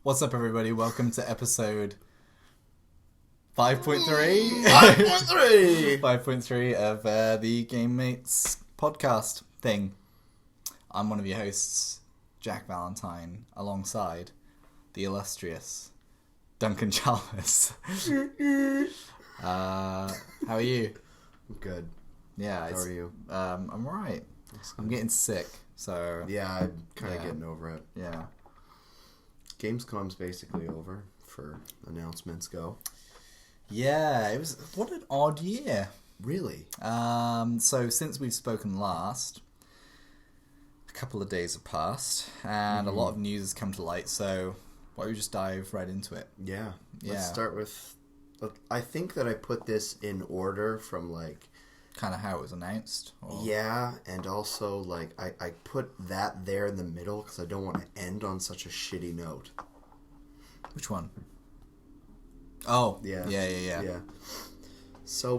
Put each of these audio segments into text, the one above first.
What's up, everybody? Welcome to episode 5.3? 5.3! 5.3 of the Game8s podcast thing. I'm one of your hosts, Jack Valentine, alongside the illustrious Duncan Chalmers. How are you? Good. Yeah. How are you? I'm alright. I'm getting sick, so... Yeah, I'm kind of getting over it. Yeah. Gamescom's basically over for announcements go. Yeah, it was... What an odd year. Really? So since we've spoken last, a couple of days have passed, and a lot of news has come to light, so why don't we just dive right into it? Yeah. Let's start with... I think that I put this in order from, like... Kind of how it was announced? Or... Yeah, and also, like, I put that there in the middle because I don't want to end on such a shitty note. Which one? Oh, Yeah. Yeah. So,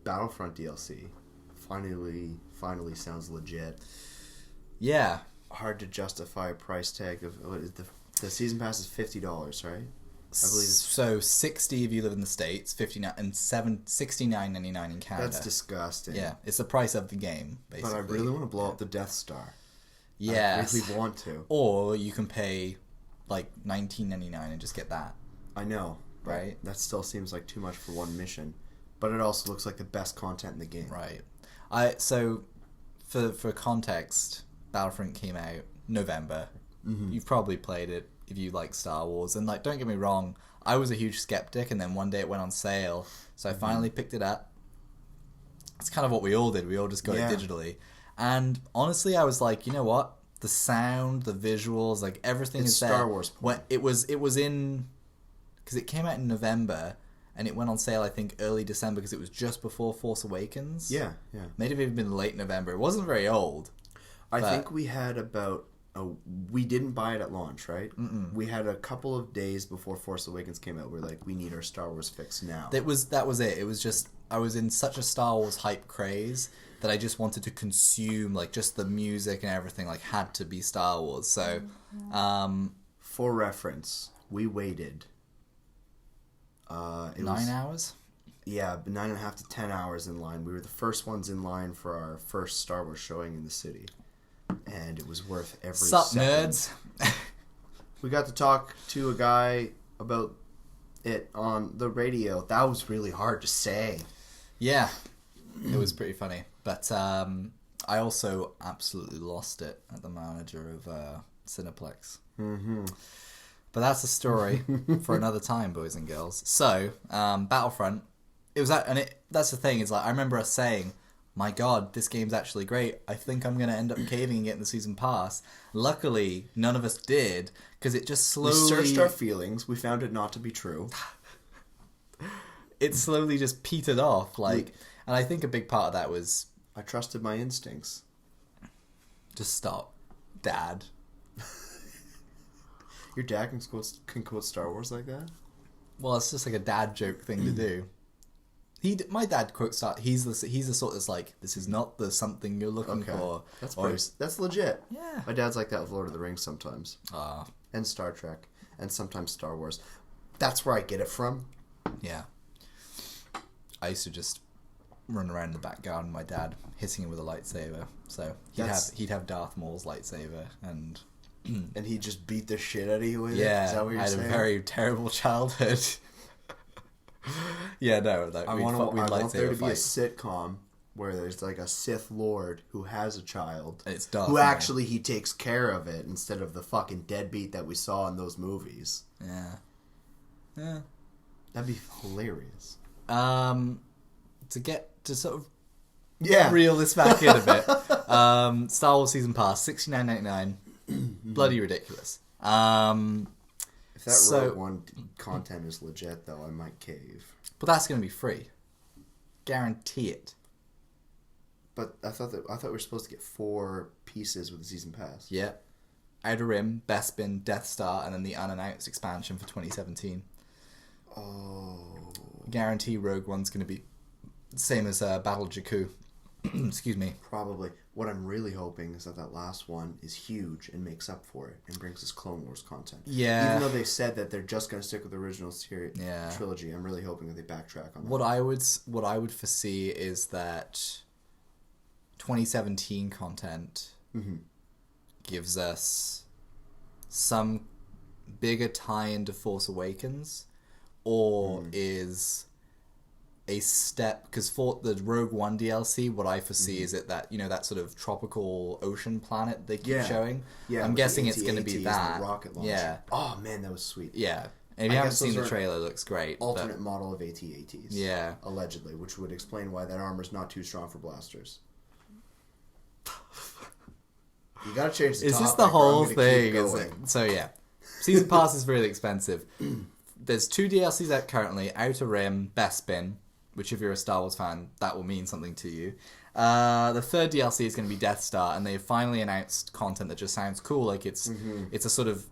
Battlefront DLC finally sounds legit. Yeah. Hard to justify a price tag of... What is the season pass is $50, right? I believe it's... So 60 if you live in the States, 59 and $69.99 in Canada. That's disgusting. Yeah, it's the price of the game, basically. But I really want to blow up the Death Star. Yes. I really want to. Or you can pay like $19.99 and just get that. I know. Right? That still seems like too much for one mission. But it also looks like the best content in the game. Right. So for context, Battlefront came out November. Mm-hmm. You've probably played it if you like Star Wars, and like, don't get me wrong, I was a huge skeptic, and then one day it went on sale, so I finally picked it up. It's kind of what we all did. We all just got it digitally, and honestly, I was like, you know what? The sound, the visuals, like everything is there. Star Wars. When it was in, because it came out in November, and it went on sale I think early December because it was just before Force Awakens. Yeah. Maybe even been late November. It wasn't very old. I think we had about... we didn't buy it at launch, right? Mm-mm. We had a couple of days before Force Awakens came out. We're like, we need our Star Wars fix now. That was it. It was just, I was in such a Star Wars hype craze that I just wanted to consume, like, just the music and everything, like, had to be Star Wars. So, for reference, we waited. 9 hours? Yeah, 9.5 to 10 hours in line. We were the first ones in line for our first Star Wars showing in the city. And it was worth every Sup, second. nerds? We got to talk to a guy about it on the radio. That was really hard to say. Yeah, it was pretty funny. But I also absolutely lost it at the manager of Cineplex. Mm-hmm. But that's a story for another time, boys and girls. So, Battlefront, it was that's the thing, is like, I remember us saying, my God, this game's actually great. I think I'm going to end up caving and getting the season pass. Luckily, none of us did, because it just slowly... We searched our feelings. We found it not to be true. It slowly just petered off. And I think a big part of that was... I trusted my instincts. Just stop. Dad. Your dad can quote Star Wars like that? Well, it's just like a dad joke thing to do. My dad quotes that he's the sort that's like, this is not the something you're looking for. That's legit. Yeah. My dad's like that with Lord of the Rings sometimes. Ah. And Star Trek. And sometimes Star Wars. That's where I get it from. Yeah. I used to just run around in the back garden with my dad, hitting him with a lightsaber. So he'd have Darth Maul's lightsaber, and he just beat the shit out of you with it? Yeah. Is that what you're saying? I had a very terrible childhood. Yeah, no. Like, I want there to be a sitcom where there's like a Sith Lord who has a child. And it's Darth who Maul. Actually he takes care of it instead of the fucking deadbeat that we saw in those movies. Yeah. That'd be hilarious. To get to sort of reel this back in a bit. Star Wars Season Pass, $69.99. Bloody ridiculous. If that Rogue One content is legit, though, I might cave. But that's going to be free. Guarantee it. But I thought we were supposed to get 4 pieces with the season pass. Yeah. Outer Rim, Bespin, Death Star, and then the unannounced expansion for 2017. Oh. Guarantee Rogue One's going to be the same as Battle Jakku. Excuse me. Probably. What I'm really hoping is that last one is huge and makes up for it and brings us Clone Wars content. Yeah. Even though they said that they're just going to stick with the original trilogy, I'm really hoping that they backtrack on that. What I would foresee is that 2017 content gives us some bigger tie into Force Awakens, or is a step, because for the Rogue One DLC, what I foresee is that that sort of tropical ocean planet they keep showing. Yeah, I'm guessing it's going to be that. Rocket launcher. Yeah. Oh man, that was sweet. Yeah. And if you haven't seen the trailer, it looks great. Alternate model of AT-ATs. Yeah. Allegedly, which would explain why that armor's not too strong for blasters. You gotta change the topic. Is this the whole thing? So yeah. Season Pass is really expensive. There's 2 DLCs out currently. Outer Rim, Bespin, which if you're a Star Wars fan, that will mean something to you. The 3rd DLC is going to be Death Star, and they've finally announced content that just sounds cool. Like it's a sort of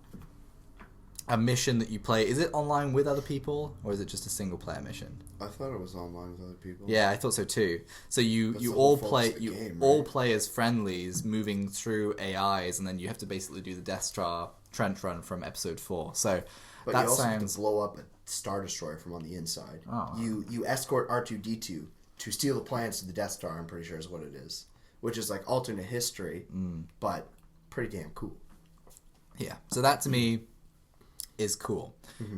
a mission that you play. Is it online with other people, or is it just a single player mission? I thought it was online with other people. Yeah, I thought so too. So you all play as friendlies moving through AIs, and then you have to basically do the Death Star trench run from Episode 4. So but that you also sounds have to blow up a Star Destroyer from on the inside. Oh. You escort R2-D2 to steal the plans to the Death Star, I'm pretty sure is what it is. Which is like alternate history, but pretty damn cool. Yeah. So that to me is cool.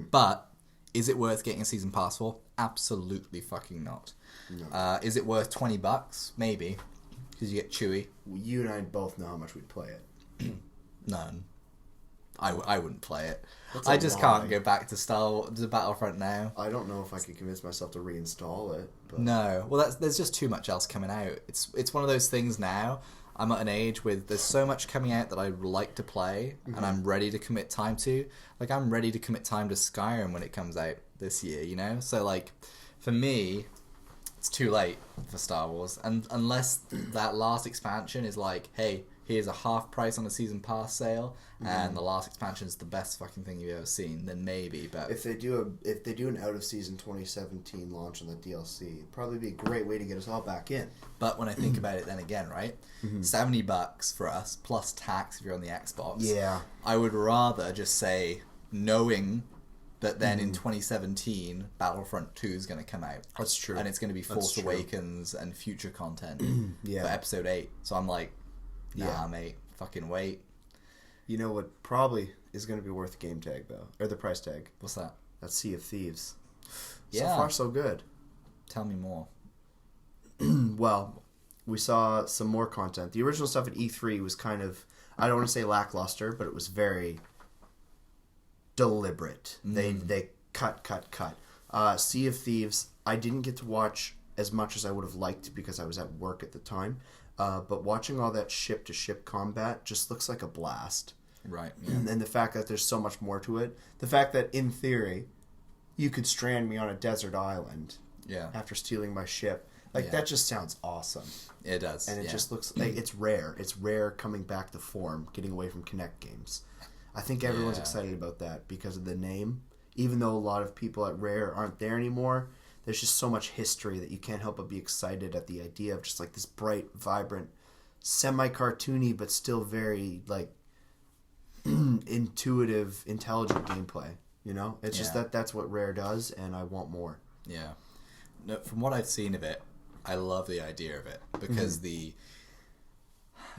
But is it worth getting a season pass for? Absolutely fucking not. No. Is it worth $20? Maybe. Because you get Chewie. You and I both know how much we'd play it. None. I wouldn't play it. I just can't go back to Battlefront now. I don't know if I could convince myself to reinstall it. But... No. Well, there's just too much else coming out. It's one of those things now. I'm at an age where there's so much coming out that I like to play, and I'm ready to commit time to. Like, I'm ready to commit time to Skyrim when it comes out this year, you know? So, like, for me, it's too late for Star Wars. And unless that last expansion is like, hey, here's a half price on a season pass sale, and the last expansion is the best fucking thing you've ever seen, then maybe. But if they do an out of season 2017 launch on the DLC, it'd probably be a great way to get us all back in. But when I think about it, then again, right, $70 for us plus tax if you're on the Xbox. Yeah, I would rather just say, knowing that then in 2017 Battlefront 2 is going to come out. That's true, and it's going to be Force Awakens and future content for Episode 8. So I'm like, nah, mate, fucking wait. You know what probably is going to be worth the game tag, though? Or the price tag. What's that? That's Sea of Thieves. Yeah. So far, so good. Tell me more. Well, we saw some more content. The original stuff at E3 was kind of, I don't want to say lackluster, but it was very deliberate. They cut. Sea of Thieves, I didn't get to watch as much as I would have liked because I was at work at the time. But watching all that ship-to-ship combat just looks like a blast. Right. Yeah. And the fact that there's so much more to it. The fact that, in theory, you could strand me on a desert island after stealing my ship. Like, that just sounds awesome. It does. And it just looks like it's rare. It's rare coming back to form, getting away from Kinect games. I think everyone's excited about that because of the name. Even though a lot of people at Rare aren't there anymore, there's just so much history that you can't help but be excited at the idea of just like this bright, vibrant, semi-cartoony, but still very like intuitive, intelligent gameplay. You know, it's just that's what Rare does, and I want more. Yeah. No, from what I've seen of it, I love the idea of it because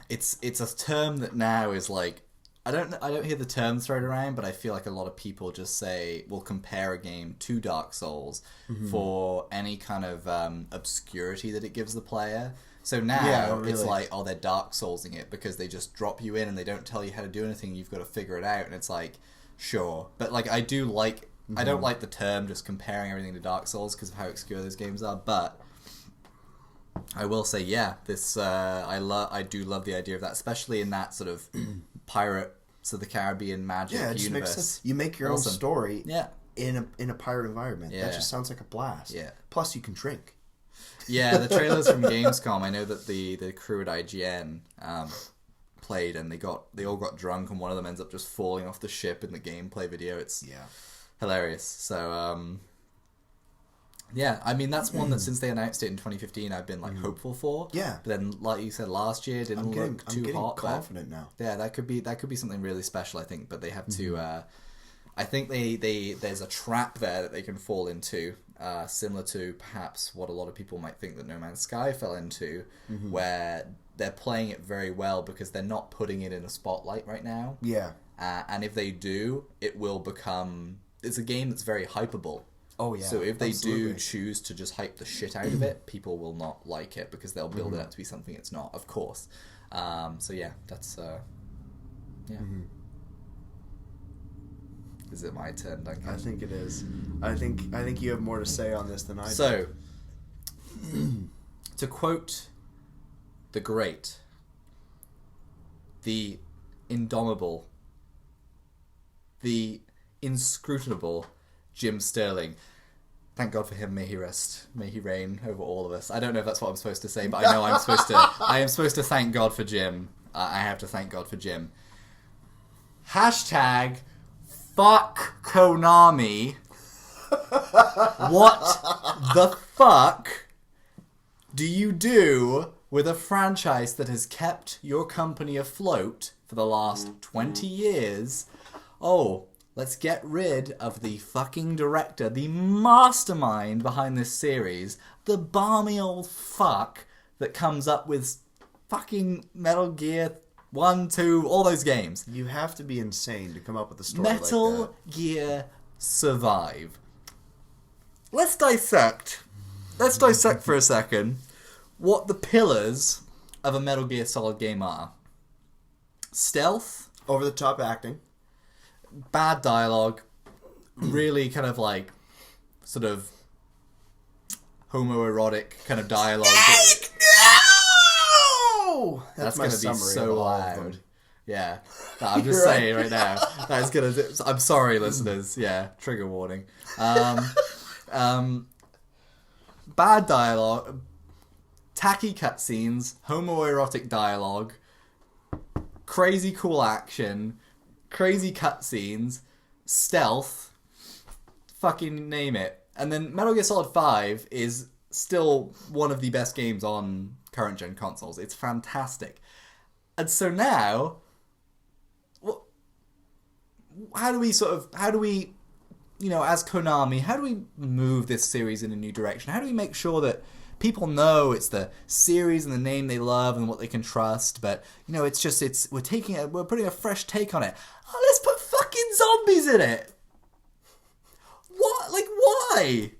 it's a term that now is like, I don't hear the term thrown around, but I feel like a lot of people just will compare a game to Dark Souls for any kind of obscurity that it gives the player. So now it's like, oh, they're Dark Soulsing it because they just drop you in and they don't tell you how to do anything. You've got to figure it out, and it's like, sure, but like I don't like the term just comparing everything to Dark Souls because of how obscure those games are, but I will say, this I do love the idea of that, especially in that sort of Pirates of the Caribbean magic universe. Makes sense. You make your own story in a pirate environment. Yeah. That just sounds like a blast. Yeah. Plus, you can drink. Yeah, the trailers from Gamescom, I know that the crew at IGN played and they all got drunk and one of them ends up just falling off the ship in the gameplay video. It's hilarious. So Yeah, I mean, that's one that since they announced it in 2015, I've been like hopeful for. Yeah. But then, like you said, last year didn't look too hot. I'm confident now. Yeah, that could be something really special, I think. But they have to. I think there's a trap there that they can fall into, similar to perhaps what a lot of people might think that No Man's Sky fell into, where they're playing it very well because they're not putting it in a spotlight right now. Yeah. And if they do, it will become... It's a game that's very hypeable. Oh, yeah. So if they do choose to just hype the shit out of it, people will not like it because they'll build it up to be something it's not, of course. So yeah, that's... yeah. Is it my turn, Duncan? I think it is. I think you have more to say on this than I do. So, to quote the great, the indomitable, the inscrutable Jim Sterling. Thank God for him. May he rest. May he reign over all of us. I don't know if that's what I'm supposed to say, but I know I'm supposed to. I am supposed to thank God for Jim. I have to thank God for Jim. Hashtag fuck Konami. What the fuck do you do with a franchise that has kept your company afloat for the last 20 years? Oh, let's get rid of the fucking director, the mastermind behind this series, the balmy old fuck that comes up with fucking Metal Gear 1, 2, all those games. You have to be insane to come up with a story Metal like that. Gear Survive. Let's dissect for a second what the pillars of a Metal Gear Solid game are. Stealth. Over-the-top acting. Bad dialogue. Really kind of like sort of homoerotic kind of dialogue. No! That's my going to be summary so of all of loud. them. Yeah. No, I'm just saying right now. That's going to... I'm sorry, listeners. Yeah. Trigger warning. Bad dialogue. Tacky cutscenes. Homoerotic dialogue. Crazy cool action. Crazy cutscenes. Stealth. Fucking name it. And then Metal Gear Solid 5 is still one of the best games on current gen consoles. It's fantastic. And so now, how do we, you know, as Konami, how do we move this series in a new direction? How do we make sure that people know it's the series and the name they love and what they can trust, but, you know, we're putting a fresh take on it. Oh, let's put fucking zombies in it! What? Like, why?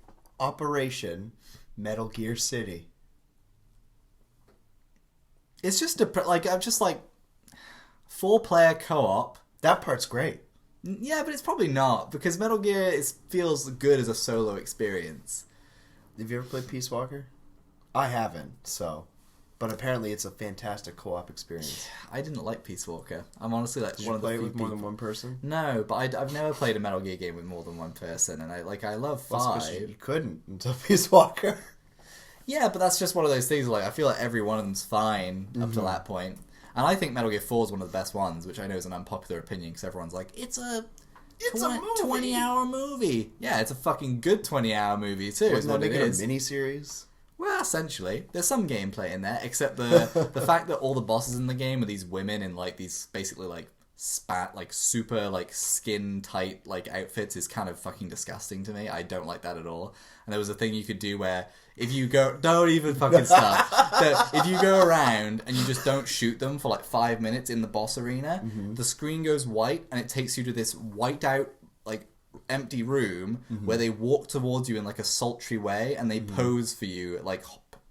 Operation Metal Gear City. It's just I'm just like 4-player co-op. That part's great. Yeah, but it's probably not because Metal Gear feels good as a solo experience. Have you ever played Peace Walker? I haven't, so. But apparently it's a fantastic co-op experience. I didn't like Peace Walker. I'm honestly like Did one you of the play it few with more people... than one person? No, but I've never played a Metal Gear game with more than one person, and I love 5. You couldn't until Peace Walker. Yeah, but that's just one of those things. Like I feel like every one of them's fine up to that point, and I think Metal Gear 4 is one of the best ones, which I know is an unpopular opinion because everyone's like, it's a 20-hour movie. Yeah, it's a fucking good 20-hour movie too. Wasn't that making a is. mini-series? Well, essentially, there's some gameplay in there, except the fact that all the bosses in the game are these women in like these basically like super like skin tight like outfits is kind of fucking disgusting to me. I don't like that at all. And there was a thing you could do where if you go, don't even fucking start. If you go around and you just don't shoot them for like 5 minutes in the boss arena, the screen goes white and it takes you to this white out like empty room where they walk towards you in like a sultry way and they pose for you, like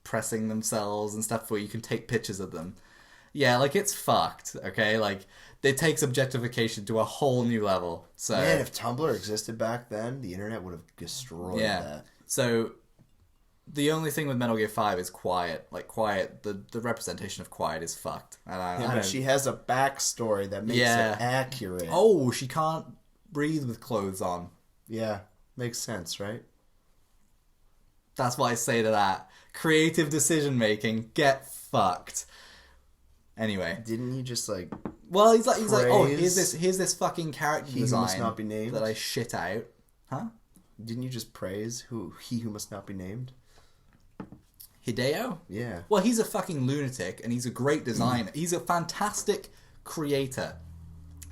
pressing themselves and stuff where you can take pictures of them. Yeah, like it's fucked, okay? Like it takes objectification to a whole new level. So man, if Tumblr existed back then, the internet would have destroyed that. So the only thing with Metal Gear 5 is Quiet. Like Quiet, the representation of Quiet is fucked. And but she has a backstory that makes it accurate. Oh, she can't breathe with clothes on. Yeah, makes sense, right? That's what I say to that. Creative decision making, get fucked. Anyway, didn't you just like? Well, he's like, oh, here's this fucking character design must not be named that I shit out, huh? Didn't you just praise he who must not be named? Hideo? Yeah. Well, he's a fucking lunatic, and he's a great designer. He's a fantastic creator.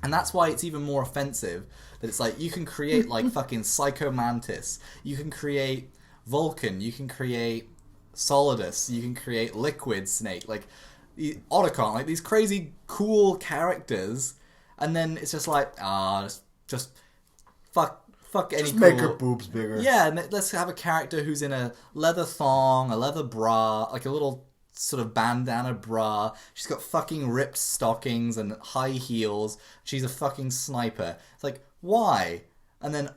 And that's why it's even more offensive that it's like, you can create, like, fucking Psycho Mantis. You can create Vulcan. You can create Solidus. You can create Liquid Snake. Like, Otacon. Like, these crazy, cool characters. And then it's just like, just fuck any Just cool... make her boobs bigger. Yeah, and let's have a character who's in a leather thong, a leather bra, like a little sort of bandana bra. She's got fucking ripped stockings and high heels. She's a fucking sniper. It's like, why? And then,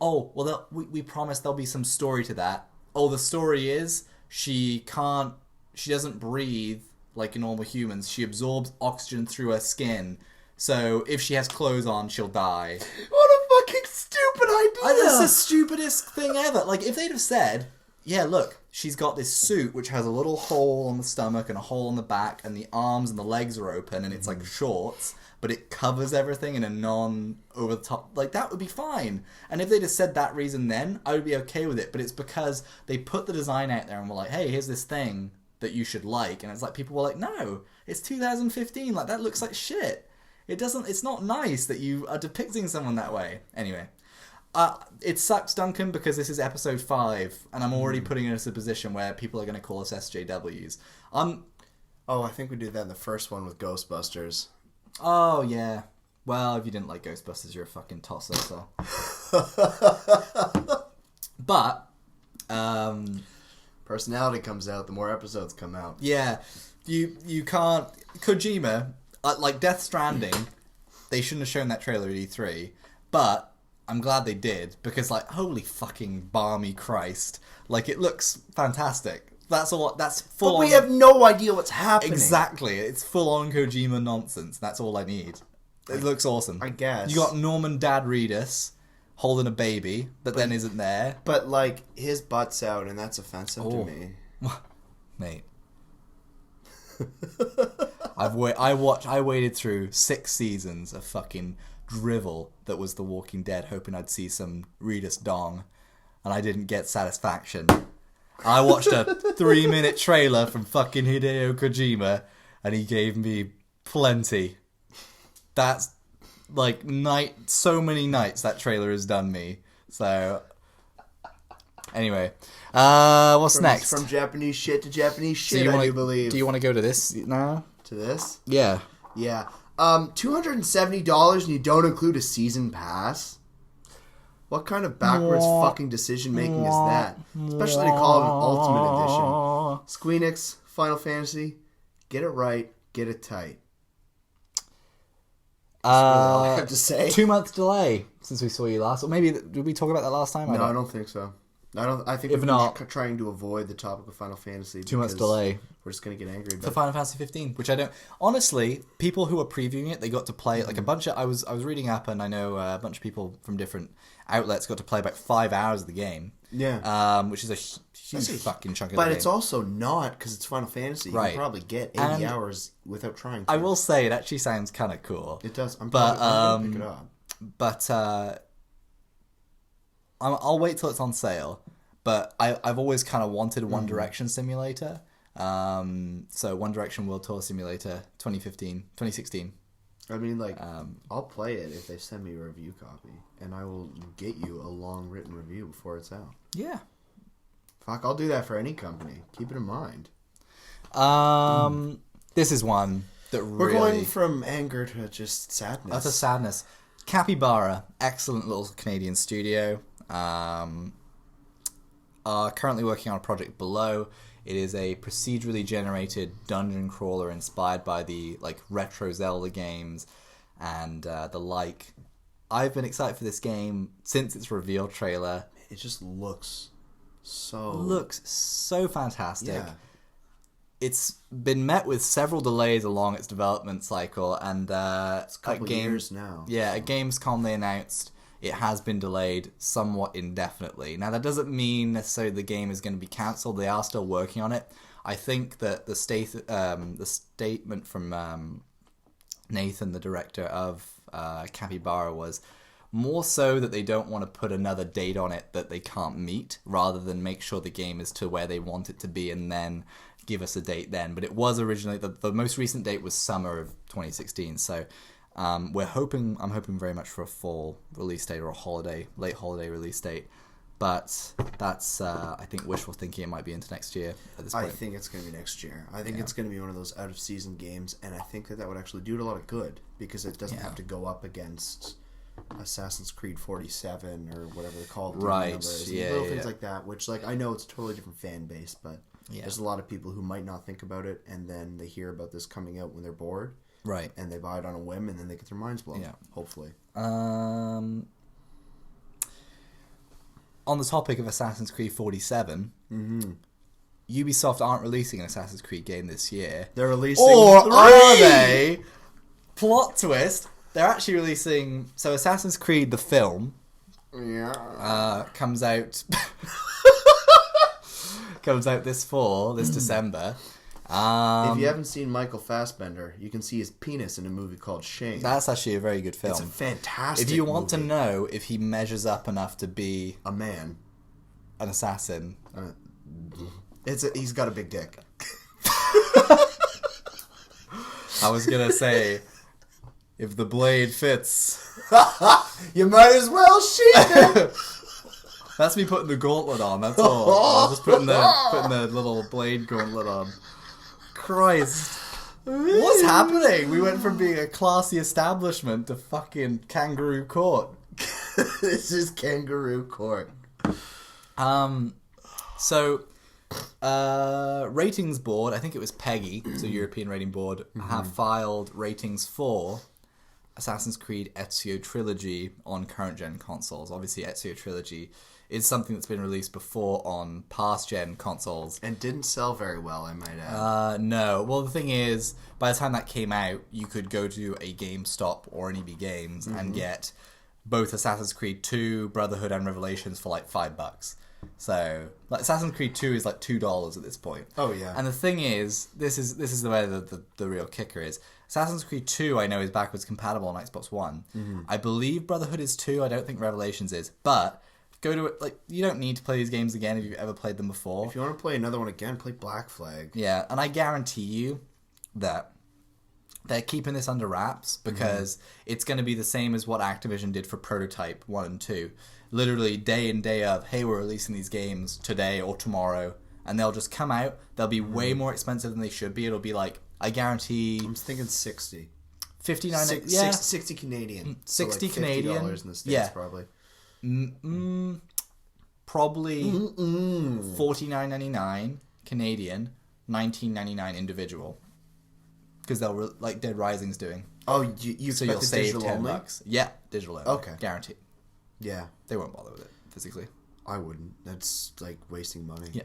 we promise there'll be some story to that. Oh, the story is she doesn't breathe like normal humans. She absorbs oxygen through her skin. So if she has clothes on, she'll die. What a fucking stupid idea! That's the stupidest thing ever. Like, if they'd have said, yeah, look, she's got this suit which has a little hole on the stomach and a hole on the back, and the arms and the legs are open, and it's like shorts, but it covers everything in a non-over-the-top... Like, that would be fine. And if they'd have said that reason then, I would be okay with it. But it's because they put the design out there and were like, hey, here's this thing that you should like. And it's like, people were like, no, it's 2015. Like, that looks like shit. It's not nice that you are depicting someone that way. Anyway. It sucks, Duncan, because this is episode 5, and I'm already putting us in a position where people are going to call us SJWs. I think we did that in the first one with Ghostbusters. Oh, yeah. Well, if you didn't like Ghostbusters, you're a fucking tosser, so... But, personality comes out, the more episodes come out. Yeah. You can't... Kojima, like Death Stranding, they shouldn't have shown that trailer at E3, but... I'm glad they did, because, like, holy fucking balmy Christ. Like, it looks fantastic. That's full But we have no idea what's happening. Exactly. It's full-on Kojima nonsense. That's all I need. It looks awesome. I guess. You got Norman Dad Reedus holding a baby that then isn't there. But, like, his butt's out, and that's offensive to me. Mate. I waited through 6 seasons of fucking drivel that was The Walking Dead, hoping I'd see some Reedus dong, and I didn't get satisfaction. I watched a 3-minute trailer from fucking Hideo Kojima, and he gave me plenty. That's like so many nights that trailer has done me. So anyway, what's next? From Japanese shit to Japanese shit, I do believe. Do you want to go to this now? To this? Yeah. Yeah. $270 and you don't include a season pass? What kind of backwards fucking decision making is that? Especially to call it an Ultimate Edition. Squeenix, Final Fantasy, get it right, get it tight. That's all I have to say. 2 months delay since we saw you last. Or maybe did we talk about that last time? No, I don't think so. I think we're trying to avoid the topic of Final Fantasy. 2 months delay. We're just going to get angry about for Final Fantasy 15, which I don't... Honestly, people who are previewing it, they got to play like a bunch of... I was reading up, and I know a bunch of people from different outlets got to play about 5 hours of the game. Yeah. Which is a huge fucking chunk of the game. But game. it's also not, because it's Final Fantasy. You can probably get 80 hours without trying to. I will say, it actually sounds kind of cool. It does. I'm going to pick it up. But I'll wait till it's on sale. But I've always kind of wanted a One Direction simulator. So One Direction World Tour Simulator 2016. I mean, like, I'll play it if they send me a review copy. And I will get you a long written review before it's out. Yeah. Fuck, I'll do that for any company. Keep it in mind. This is one that We're going from anger to just sadness. That's a sadness. Capybara, excellent little Canadian studio. Are currently working on a project below. It is a procedurally generated dungeon crawler inspired by the like retro Zelda games and the like. I've been excited for this game since its reveal trailer. It just looks so fantastic. Yeah. It's been met with several delays along its development cycle, and it's a couple years now. Yeah, at Gamescom they announced it has been delayed somewhat indefinitely. Now, that doesn't mean necessarily the game is going to be cancelled. They are still working on it. I think that the statement from Nathan, the director of Capybara, was More so that they don't want to put another date on it that they can't meet, rather than make sure the game is to where they want it to be and then give us a date then. But it was originally, the most recent date was summer of 2016, so I'm hoping very much for a fall release date or a late holiday release date. But that's, I think, wishful thinking. It might be into next year at this point. I think it's going to be next year. I think it's going to be one of those out-of-season games, and I think that would actually do it a lot of good, because it doesn't have to go up against Assassin's Creed 47 or whatever they're called. Right, little things like that, which, like, I know it's a totally different fan base, but there's a lot of people who might not think about it, and then they hear about this coming out when they're bored. Right. And they buy it on a whim, and then they get their minds blown. Yeah. Hopefully. On the topic of Assassin's Creed 47, Ubisoft aren't releasing an Assassin's Creed game this year. They're releasing Or are they? Plot twist. They're actually releasing... So Assassin's Creed, the film, comes out... comes out this fall, this December. If you haven't seen Michael Fassbender, you can see his penis in a movie called Shane. That's actually a very good film. It's a fantastic If you want movie. to know if he measures up enough to be... a man. An assassin. He's got a big dick. I was going to say, if the blade fits... You might as well shoot it! That's me putting the gauntlet on, that's all. I was just putting the little blade gauntlet on. Christ. What's happening? We went from being a classy establishment to fucking kangaroo court. This is kangaroo court. So, ratings board, I think it was Peggy, so European rating board, have filed ratings for Assassin's Creed Ezio Trilogy on current gen consoles. Obviously, Ezio Trilogy is something that's been released before on past gen consoles. And didn't sell very well, I might add. No. Well, the thing is, by the time that came out, you could go to a GameStop or an EB Games and get both Assassin's Creed 2, Brotherhood, and Revelations for like $5. So, like, Assassin's Creed 2 is like $2 at this point. Oh, yeah. And the thing is, this is the way the real kicker is. Assassin's Creed 2, I know, is backwards compatible on Xbox One. I believe Brotherhood is 2. I don't think Revelations is. But go to it, like, you don't need to play these games again if you've ever played them before. If you want to play another one again, play Black Flag. Yeah, and I guarantee you that they're keeping this under wraps because it's going to be the same as what Activision did for Prototype 1 and 2. Literally day in, day of, hey, we're releasing these games today or tomorrow, and they'll just come out. They'll be way more expensive than they should be. It'll be like, I guarantee... I'm thinking 60. 59... 60 Canadian. 60 so like Canadian. $50 in the States, probably. Probably $49.99 Canadian, $19.99 individual. Because they'll like Dead Rising's doing. Oh, you so expect you'll save digital $10. only? Yeah, digital only. Okay, guaranteed. Yeah, they won't bother with it physically. I wouldn't. That's like wasting money. Yeah.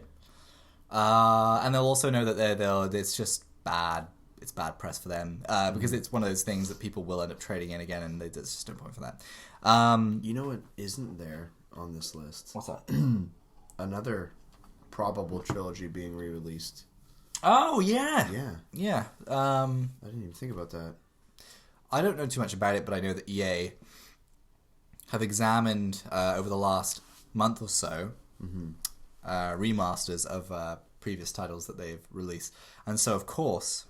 And they'll also know that it's just bad. It's bad press for them because it's one of those things that people will end up trading in again, and there's just no point for that. You know what isn't there on this list? What's that? Another probable trilogy being re-released. Oh, yeah. Yeah. I didn't even think about that. I don't know too much about it, but I know that EA have examined over the last month or so remasters of previous titles that they've released. And so, of course,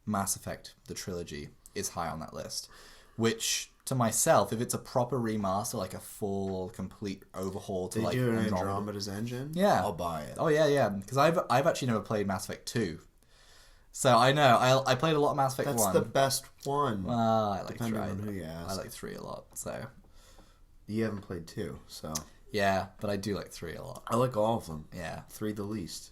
Mass Effect, the trilogy, is high on that list. Which, to myself, if it's a proper remaster, like a full, complete overhaul to they like do an Andromeda's engine, yeah, I'll buy it. Oh yeah, because I've actually never played Mass Effect 2, so I know I played a lot of Mass Effect 1. That's the best one. I like depending 3. on who you ask. I like 3 a lot. So you haven't played 2, so yeah, but I do like 3 a lot. I like all of them. Yeah, 3 the least.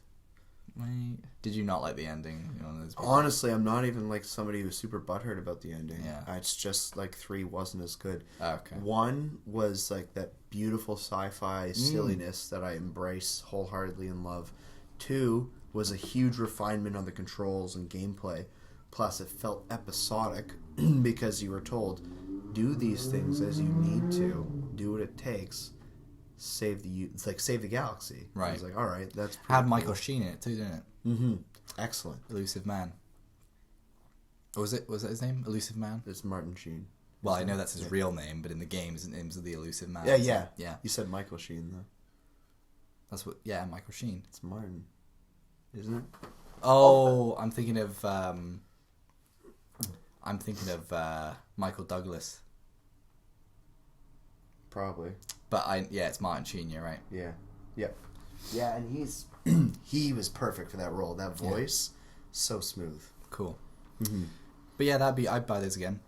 Wait, did you not like the ending? You're one of those people. Honestly, I'm not even like somebody who's super butthurt about the ending. Yeah. It's just like 3 wasn't as good. Okay. 1 was like that beautiful sci-fi silliness that I embrace wholeheartedly and love. 2 was a huge refinement on the controls and gameplay. Plus, it felt episodic because you were told, do these things as you need to, do what it takes. Save the galaxy. Right. I was like, all right, that's had cool. Michael Sheen in it too, didn't it? Mm-hmm. Excellent. Elusive Man. Or was that his name? Elusive Man? It's Martin Sheen. Well, I know that's his real name, but in the game, his name's the Elusive Man. Yeah. You said Michael Sheen, though. That's what... Yeah, Michael Sheen. It's Martin. Isn't it? Oh, I'm thinking of... Michael Douglas. Probably. But it's Martin Sheen, you're right. Yeah. Yep. Yeah, and he was perfect for that role. That voice, so smooth. Cool. Mm-hmm. But yeah, I'd buy this again.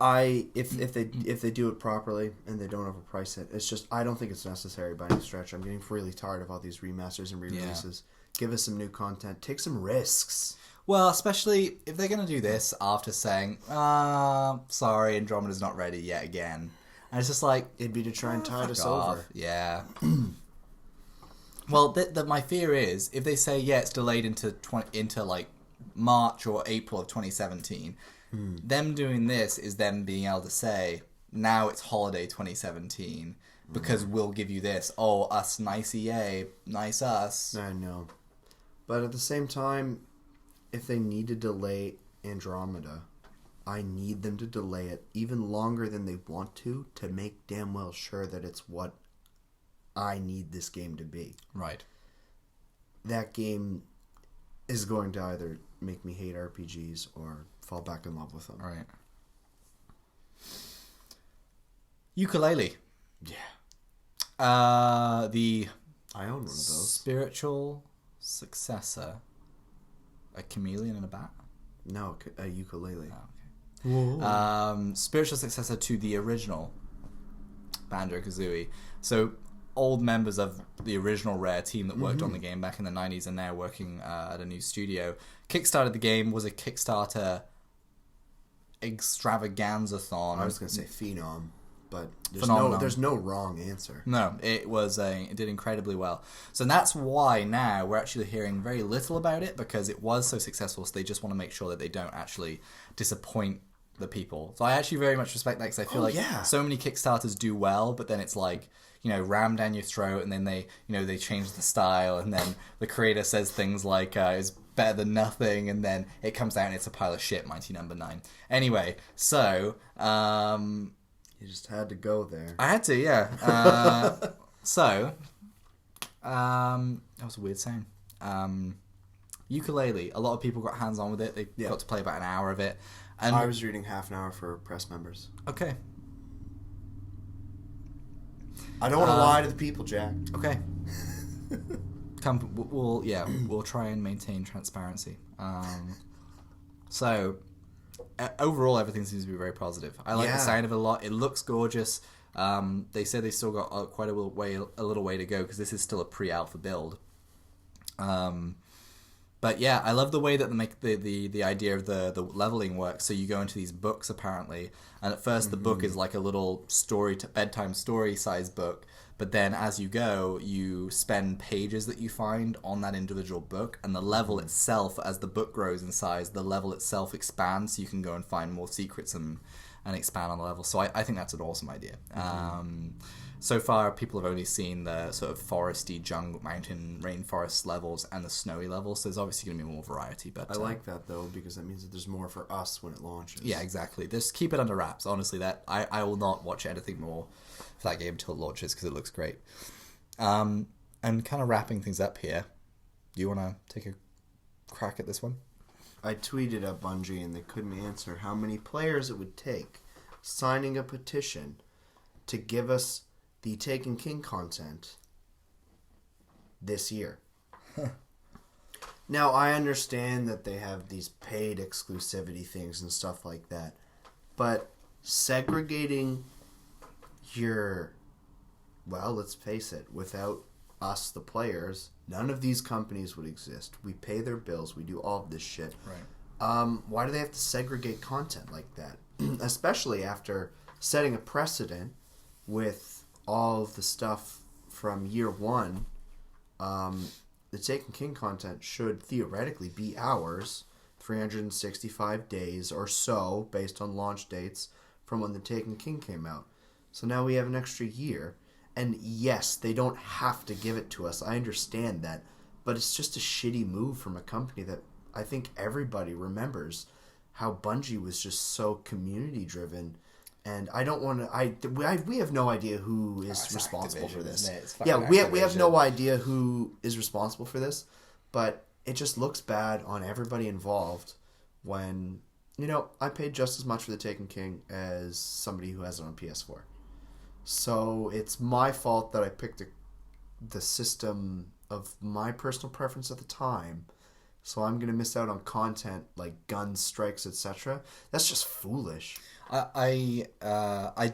If they do it properly and they don't overprice it, it's just I don't think it's necessary by any stretch. I'm getting really tired of all these remasters and re-releases. Give us some new content. Take some risks. Well, especially if they're going to do this after saying, sorry, Andromeda's not ready yet again. And it's just like... It'd be to try and tide us over. Yeah. Well, my fear is, if they say, it's delayed into like March or April of 2017, them doing this is them being able to say, now it's holiday 2017, because we'll give you this. Oh, us, nice EA, nice us. I know. But at the same time, if they need to delay Andromeda, I need them to delay it even longer than they want to make damn well sure that it's what I need this game to be. Right. That game is going to either make me hate RPGs or fall back in love with them. Right. Ukulele. Yeah. I own one of those. Spiritual successor. A chameleon and a bat? No, a ukulele. Oh, okay. Spiritual successor to the original Banjo-Kazooie. So old members of the original Rare team that worked on the game back in the 90s and now working at a new studio. Kickstarted the game, was a Kickstarter extravaganza-thon. I was going to say phenom, but there's no wrong answer. No, it did incredibly well. So that's why now we're actually hearing very little about it, because it was so successful, so they just want to make sure that they don't actually disappoint the people. So I actually very much respect that, because I feel so many Kickstarters do well, but then it's like, ram down your throat, and then they change the style, and then the creator says things like, it's better than nothing, and then it comes out and it's a pile of shit, Mighty Number 9. Anyway, so... you just had to go there. I had to, yeah. That was a weird sound. Ukulele, a lot of people got hands-on with it. They got to play about an hour of it. And I was reading half an hour for press members. Okay. I don't want to lie to the people, Jack. Okay. We'll try and maintain transparency. Overall, everything seems to be very positive. I like the sound of it a lot. It looks gorgeous. They said they still got quite a little way to go, because this is still a pre-alpha build. But yeah, I love the way that they make the idea of the leveling work. So you go into these books apparently, and at first the book is like a little bedtime story size book. But then as you go, you spend pages that you find on that individual book, and the level itself, as the book grows in size, the level itself expands, so you can go and find more secrets and expand on the level. So I think that's an awesome idea. So far, people have only seen the sort of foresty, jungle, mountain, rainforest levels and the snowy levels. So there's obviously going to be more variety. But I like that, though, because that means that there's more for us when it launches. Yeah, exactly. Just keep it under wraps. Honestly, that I will not watch anything more for that game until it launches, because it looks great. And kind of wrapping things up here, do you want to take a crack at this one? I tweeted at Bungie, and they couldn't answer how many players it would take signing a petition to give us the Taken King content this year. Now, I understand that they have these paid exclusivity things and stuff like that, but segregating let's face it, without us, the players, none of these companies would exist. We pay their bills, we do all of this shit. Right. Why do they have to segregate content like that? Especially after setting a precedent with all of the stuff from year one. The Taken King content should theoretically be ours 365 days or so, based on launch dates from when the Taken King came out. So now we have an extra year. And yes, they don't have to give it to us. I understand that. But it's just a shitty move from a company that I think everybody remembers how Bungie was just so community-driven. And I don't want to. We have no idea who is responsible for this. Yeah, we have no idea who is responsible for this, but it just looks bad on everybody involved. When I paid just as much for the Taken King as somebody who has it on PS4, so it's my fault that I picked the system of my personal preference at the time. So I'm gonna miss out on content like guns, strikes, etc. That's just foolish. I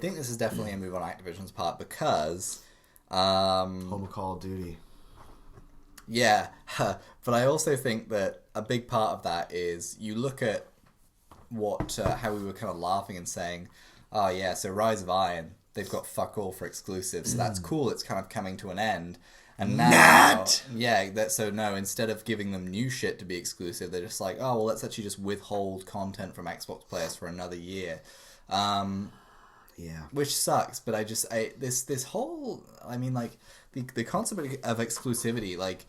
think this is definitely a move on Activision's part because Home of Call of Duty. Yeah, but I also think that a big part of that is you look at how we were kind of laughing and saying, oh yeah, so Rise of Iron, they've got fuck all for exclusives, so that's cool, it's kind of coming to an end. And now, instead of giving them new shit to be exclusive, they're just like, oh, well, let's actually just withhold content from Xbox players for another year. Which sucks, but this whole, the concept of exclusivity, like,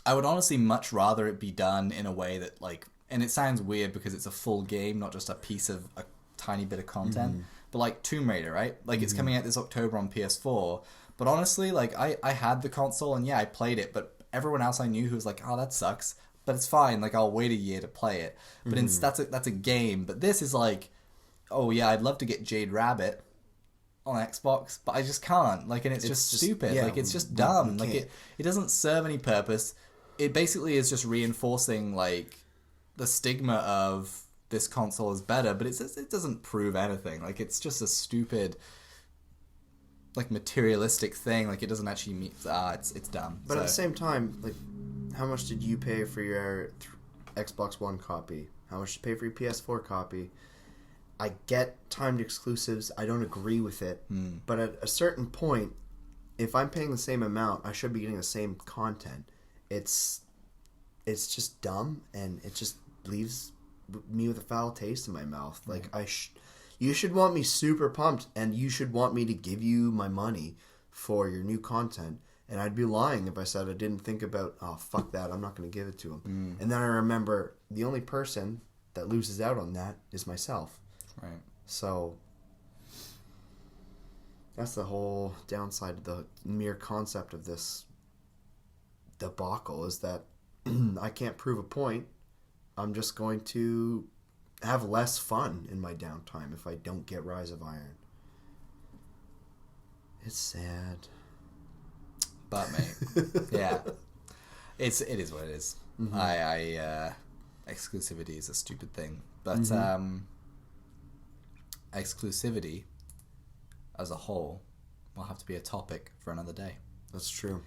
I would honestly much rather it be done in a way that, like, and it sounds weird because it's a full game, not just a piece of a tiny bit of content, but like Tomb Raider, right? Like, it's coming out this October on PS4. But honestly, like, I had the console and I played it, but everyone else I knew who was like, oh, that sucks, but it's fine, like, I'll wait a year to play it. But that's a game. But this is like, oh yeah, I'd love to get Jade Rabbit on Xbox, but I just can't. Like, and it's just stupid. Yeah, like, it's just dumb. Like, it doesn't serve any purpose. It basically is just reinforcing, like, the stigma of this console is better, but it doesn't prove anything. Like, it's just a stupid, like, materialistic thing. Like, it doesn't actually mean it's dumb. But at the same time, like, how much did you pay for your Xbox One copy? How much did you pay for your PS4 copy? I get timed exclusives. I don't agree with it. But at a certain point, if I'm paying the same amount, I should be getting the same content. It's just dumb, and it just leaves me with a foul taste in my mouth. Like, you should want me super pumped, and you should want me to give you my money for your new content. And I'd be lying if I said I didn't think about, oh, fuck that, I'm not going to give it to him. And then I remember the only person that loses out on that is myself. Right. So that's the whole downside of the mere concept of this debacle, is that I can't prove a point. I'm just going to have less fun in my downtime if I don't get Rise of Iron. It's sad. But, mate, yeah. It is what it is. Exclusivity is a stupid thing. But exclusivity as a whole will have to be a topic for another day. That's true.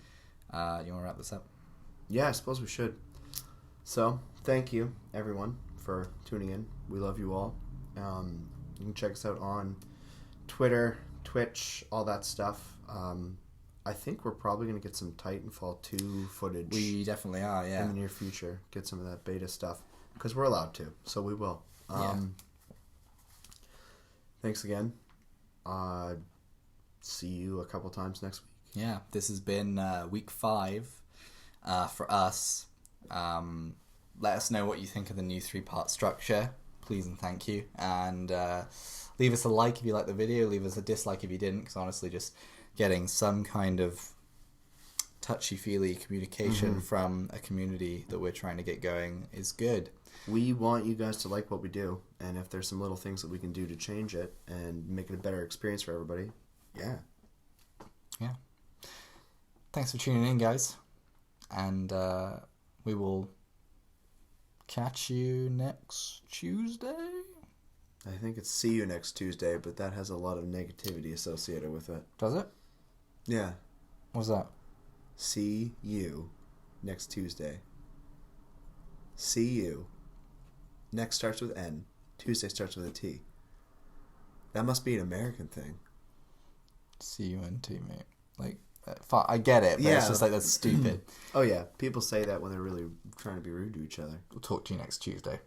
You want to wrap this up? Yeah, I suppose we should. So, thank you, everyone, for tuning in. We love you all. You can check us out on Twitter, Twitch, all that stuff. I think we're probably going to get some Titanfall 2 footage. We definitely are, yeah. In the near future. Get some of that beta stuff. Because we're allowed to, so we will. Thanks again. See you a couple times next week. Yeah, this has been week 5 for us. Let us know what you think of the new 3-part structure. Please and thank you. And leave us a like if you liked the video. Leave us a dislike if you didn't. Because honestly, just getting some kind of touchy-feely communication from a community that we're trying to get going is good. We want you guys to like what we do. And if there's some little things that we can do to change it and make it a better experience for everybody, yeah. Thanks for tuning in, guys. And we will catch you next Tuesday. I think it's see you next Tuesday, but that has a lot of negativity associated with it. Does it? Yeah. What's that? See you next Tuesday. See you. Next starts with N. Tuesday starts with a T. That must be an American thing. C-U-N-T, mate. Like, I get it, but it's just like, that's stupid. Oh, yeah. People say that when they're really trying to be rude to each other. We'll talk to you next Tuesday.